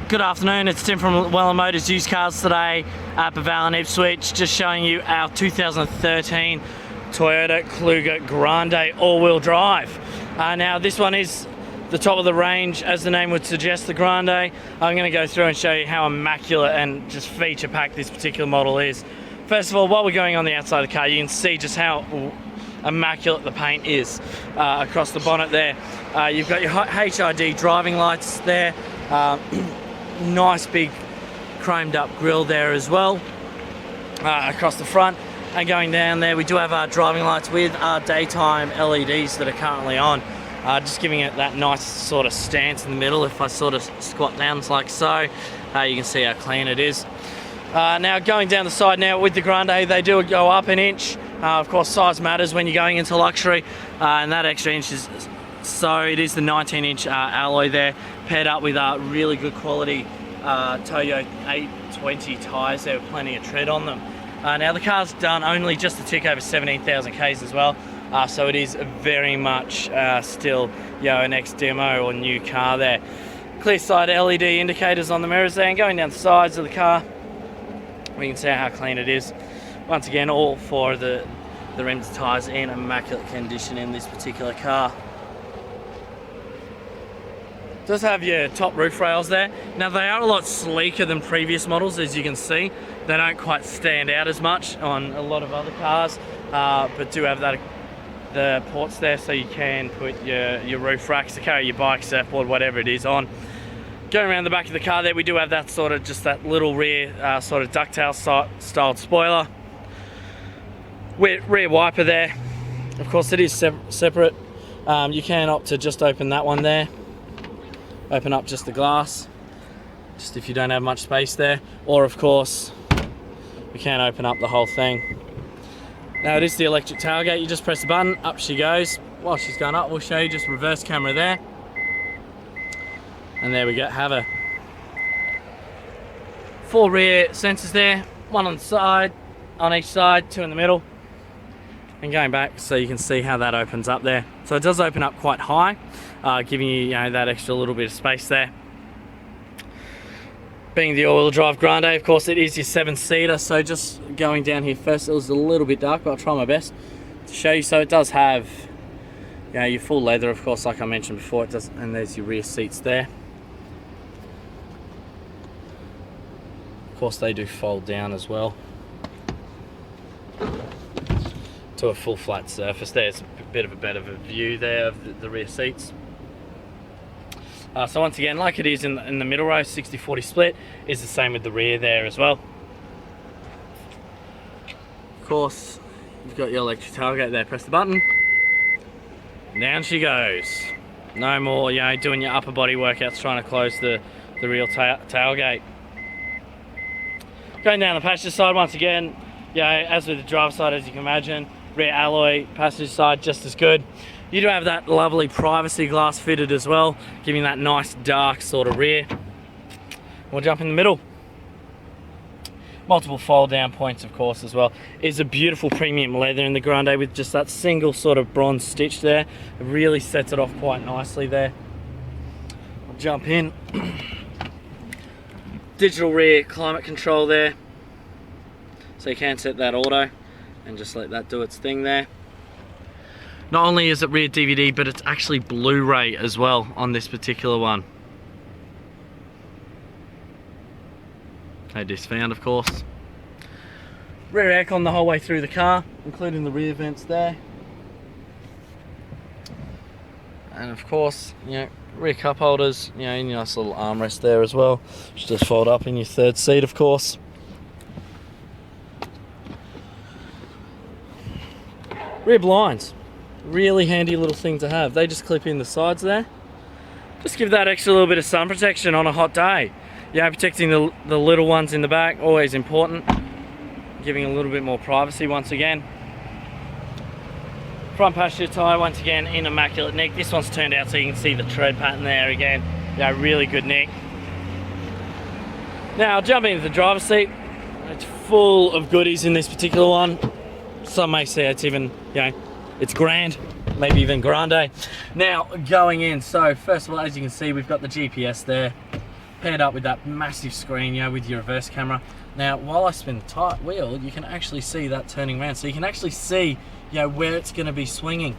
Good afternoon, it's Tim from Llewellyn Motors Used Cars today at Llewellyn, Ipswich, just showing you our 2013 Toyota Kluger Grande all-wheel drive. Now this one is the top of the range, as the name would suggest, the Grande. I'm going to go through and show you how immaculate and just feature-packed this particular model is. First of all, while we're going on the outside of the car, you can see just how immaculate the paint is across the bonnet there. You've got your HID driving lights there. Nice big chromed up grille there as well across the front, and going down there we do have our driving lights with our daytime LEDs that are currently on, just giving it that nice sort of stance in the middle. If I sort of squat down like so, you can see how clean it is. Now going down the side now with the Grande, they do go up an inch. Of course size matters when you're going into luxury, and that extra inch is, so it is the 19-inch alloy there, paired up with really good quality Toyota 820 tyres there with plenty of tread on them. Now the car's done only just a tick over 17,000 Ks as well, so it is very much still an ex-demo or new car there. Clear side LED indicators on the mirrors there, and going down the sides of the car we can see how clean it is. Once again, all four of the rims and tyres in immaculate condition in this particular car. Does have your top roof rails there. Now they are a lot sleeker than previous models, as you can see. They don't quite stand out as much on a lot of other cars, but do have the ports there so you can put your roof racks to carry your bike, surfboard, whatever it is on. Going around the back of the car there, we do have that sort of just that little rear sort of ducktail styled spoiler. Rear wiper there. Of course it is separate. You can opt to just open that one there. Open up just the glass, just if you don't have much space there, or of course we can open up the whole thing. Now it is the electric tailgate. You just press the button, up she goes. While she's going up, we'll show you just reverse camera there, and there we go, have her. 4 rear sensors there, 1 on the side, on each side, 2 in the middle, and going back so you can see how that opens up there. So it does open up quite high, giving you, that extra little bit of space there. Being the all-wheel drive Grande, of course it is your 7-seater, so just going down here first, it was a little bit dark, but I'll try my best to show you. So it does have your full leather, of course, like I mentioned before. It does, and there's your rear seats there. Of course they do fold down as well to a full flat surface. There's a bit of a better view there of the rear seats. So once again, like it is in the middle row, 60-40 split is the same with the rear there as well. Of course, you've got your electric tailgate there. Press the button, and down she goes. No more, doing your upper body workouts trying to close the real tailgate. Going down the passenger side, once again, as with the driver's side, as you can imagine, rear alloy, passenger side just as good. You do have that lovely privacy glass fitted as well, giving that nice dark sort of rear. We'll jump in the middle. Multiple fold down points, of course, as well. It's a beautiful premium leather in the Grande with just that single sort of bronze stitch there. It really sets it off quite nicely there. I'll jump in. Digital rear climate control there, so you can set that auto and just let that do its thing there. Not only is it rear DVD, but it's actually Blu-ray as well on this particular one. No disc found, of course. Rear aircon the whole way through the car, including the rear vents there. And of course, rear cup holders, your nice little armrest there as well, which just fold up in your third seat, of course. Rear blinds, really handy little thing to have. They just clip in the sides there. Just give that extra little bit of sun protection on a hot day. Protecting the little ones in the back, always important. Giving a little bit more privacy once again. Front passenger tyre, once again, in immaculate nick. This one's turned out so you can see the tread pattern there again. Really good nick. Now, jumping into the driver's seat. It's full of goodies in this particular one. Some may say it's even, it's grand, maybe even Grande. Now, going in, so first of all, as you can see, we've got the GPS there. paired up with that massive screen, you know, with your reverse camera. Now, while I spin the tight wheel, you can actually see that turning around. So you can actually see, you know, where it's going to be swinging.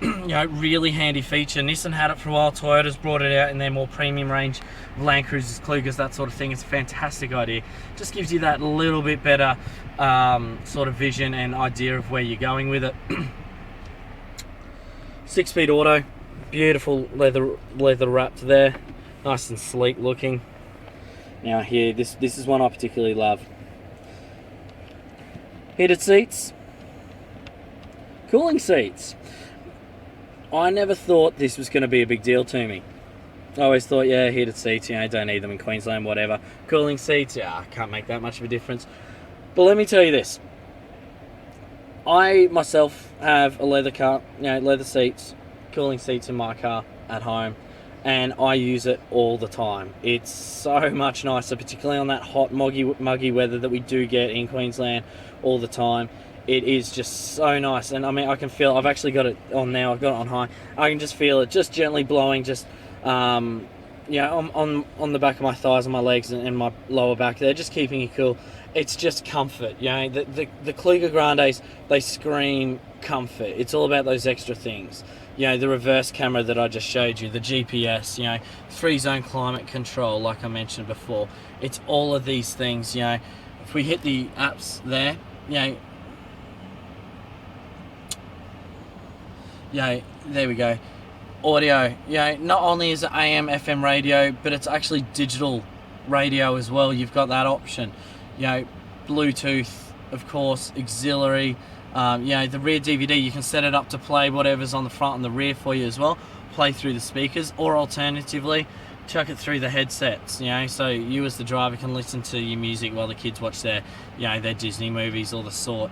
You know, really handy feature. Nissan had it for a while. Toyota's brought it out in their more premium range, Land Cruisers, Klugers, that sort of thing. It's a fantastic idea. Just gives you that little bit better sort of vision and idea of where you're going with it. 6-speed auto, beautiful leather wrapped there, nice and sleek looking. Now here, this is one I particularly love. Heated seats, cooling seats. I never thought this was going to be a big deal to me. I always thought, yeah, heated seats, you know, don't need them in Queensland, whatever. Cooling seats, yeah, can't make that much of a difference. But let me tell you this. I myself have a leather car, you know, leather seats, cooling seats in my car at home, and I use it all the time. It's so much nicer, particularly on that hot, muggy weather that we do get in Queensland all the time. It is just so nice, and I mean, I can feel, I've actually got it on now, I've got it on high, I can just feel it just gently blowing, just, you know, on the back of my thighs and my legs and my lower back there, just keeping it cool. It's just comfort, you know, the Kluger Grandes, they scream comfort. It's all about those extra things. You know, the reverse camera that I just showed you, the GPS, you know, 3-zone climate control, like I mentioned before. It's all of these things, you know. If we hit the apps there, you know, there we go. Audio, you know, not only is it AM, FM radio, but it's actually digital radio as well. You've got that option. You know, Bluetooth, of course, auxiliary. You know, the rear DVD, you can set it up to play whatever's on the front and the rear for you as well. Play through the speakers, or alternatively, chuck it through the headsets, you know, so you as the driver can listen to your music while the kids watch their, you know, their Disney movies or the sort.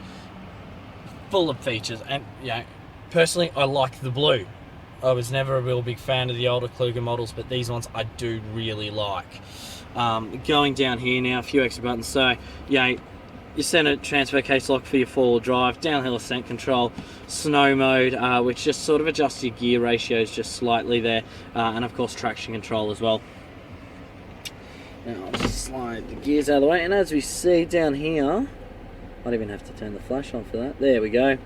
Full of features, and, you know, personally, I like the blue. I was never a real big fan of the older Kluger models, but these ones I do really like. Going down here now, a few extra buttons. So, you know, your center transfer case lock for your four-wheel drive, downhill ascent control, snow mode, which just sort of adjusts your gear ratios just slightly there, and of course traction control as well. Now I'll just slide the gears out of the way, and as we see down here, might even have to turn the flash on for that. There we go.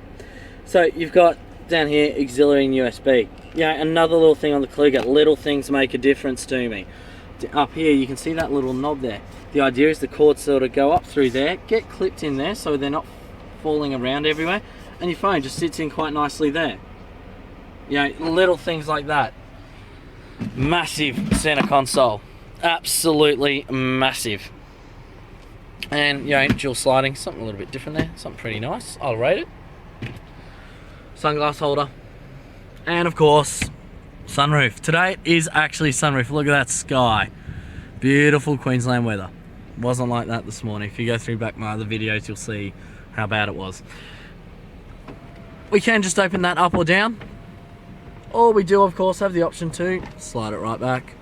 So you've got down here auxiliary and USB. Yeah, another little thing on the Kluger. Little things make a difference to me. Up here you can see that little knob there. The idea is the cords sort of go up through there, get clipped in there so they're not falling around everywhere, and your phone just sits in quite nicely there. You know, little things like that. Massive center console. Absolutely massive. And, you know, dual sliding, something a little bit different there, something pretty nice. I'll rate it. Sunglass holder, and of course sunroof. Today it is actually sunroof. Look at that sky, beautiful Queensland weather. Wasn't like that this morning. If you go through back my other videos, you'll see how bad it was. We can just open that up or down, or we do of course have the option to slide it right back.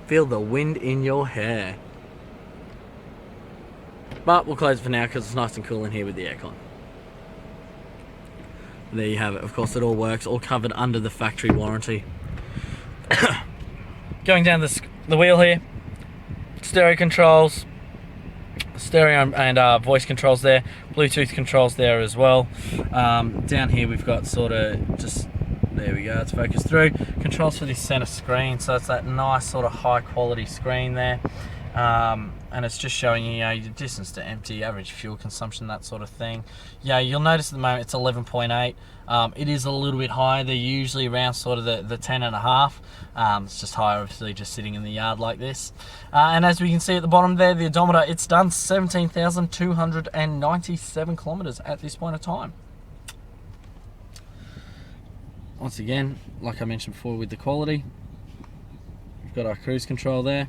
Feel the wind in your hair. But we'll close it for now because it's nice and cool in here with the aircon. There you have it. Of course, it all works, all covered under the factory warranty. Going down the wheel here, stereo controls, stereo and voice controls there, Bluetooth controls there as well. Down here we've got sort of just, there we go, it's focused through. Controls for this center screen, so it's that nice sort of high quality screen there. And it's just showing you, your distance to empty, average fuel consumption, that sort of thing. Yeah, you'll notice at the moment it's 11.8. It is a little bit higher. They're usually around sort of the 10.5. It's just higher, obviously, just sitting in the yard like this. And as we can see at the bottom there, the odometer, it's done 17,297 kilometers at this point of time. Once again, like I mentioned before with the quality, we've got our cruise control there,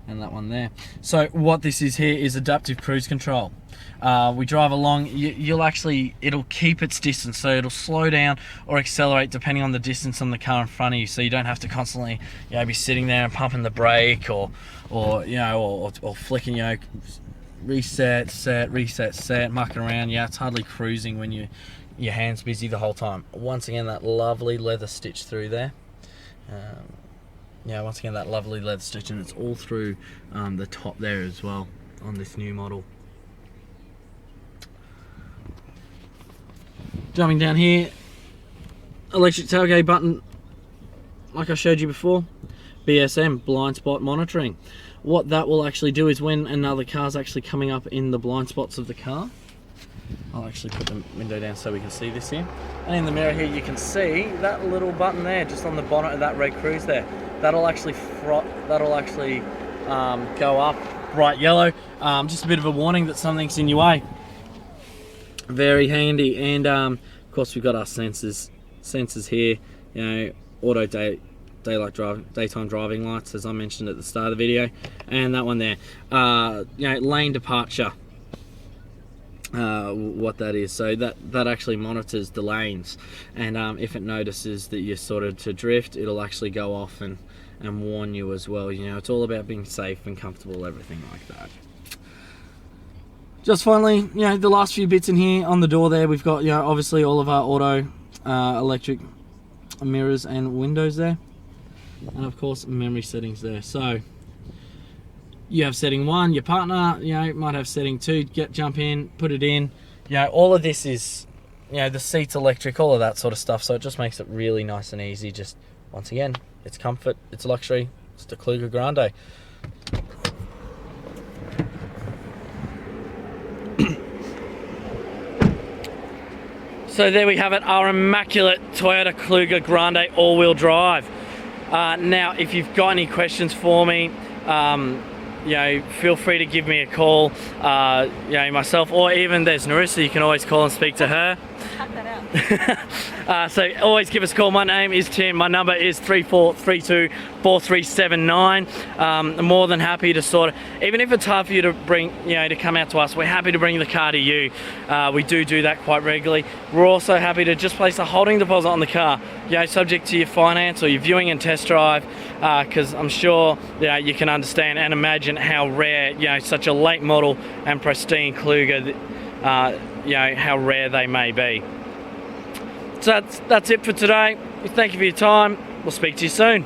and that one there. So what this is here is adaptive cruise control. We drive along, it'll keep its distance, so it'll slow down or accelerate depending on the distance on the car in front of you, so you don't have to constantly, be sitting there and pumping the brake or flicking, reset, set, mucking around. Yeah, it's hardly cruising when your hand's busy the whole time. Once again, that lovely leather stitch through there. Yeah, once again, that lovely leather stitch, and it's all through the top there as well on this new model. Jumping down here, electric tailgate button, like I showed you before, BSM, blind spot monitoring. What that will actually do is when another car's actually coming up in the blind spots of the car, I'll actually put the window down so we can see this here. And in the mirror here, you can see that little button there, just on the bonnet of that red Cruise there. That'll actually go up bright yellow. Just a bit of a warning that something's in your way. Very handy. And of course, we've got our sensors here. You know, auto daytime driving lights, as I mentioned at the start of the video, and that one there. You know, lane departure. What that is, so that actually monitors the lanes, and if it notices that you're sorted to drift, it'll actually go off and warn you as well. You know, it's all about being safe and comfortable, everything like that. Just finally, you know, the last few bits in here on the door there, we've got, you know, obviously all of our auto electric mirrors and windows there, and of course memory settings there. So you have setting 1, your partner, you know, might have setting 2, jump in, put it in. You know, all of this is, you know, the seat's electric, all of that sort of stuff, so it just makes it really nice and easy. Just, once again, it's comfort, it's luxury, it's the Kluger Grande. So there we have it, our immaculate Toyota Kluger Grande all-wheel drive. Now, if you've got any questions for me, you know, feel free to give me a call, you know, myself, or even there's Narissa, you can always call and speak to her. Cut that out. So always give us a call. My name is Tim, my number is 3432-4379. I'm more than happy to sort of, even if it's hard for you to bring, you know, to come out to us, we're happy to bring the car to you. We do that quite regularly. We're also happy to just place a holding deposit on the car, you know, subject to your finance or your viewing and test drive, because I'm sure, you know, you can understand and imagine how rare, you know, such a late model and pristine Kluger, you know, how rare they may be. So that's it for today. Thank you for your time. We'll speak to you soon.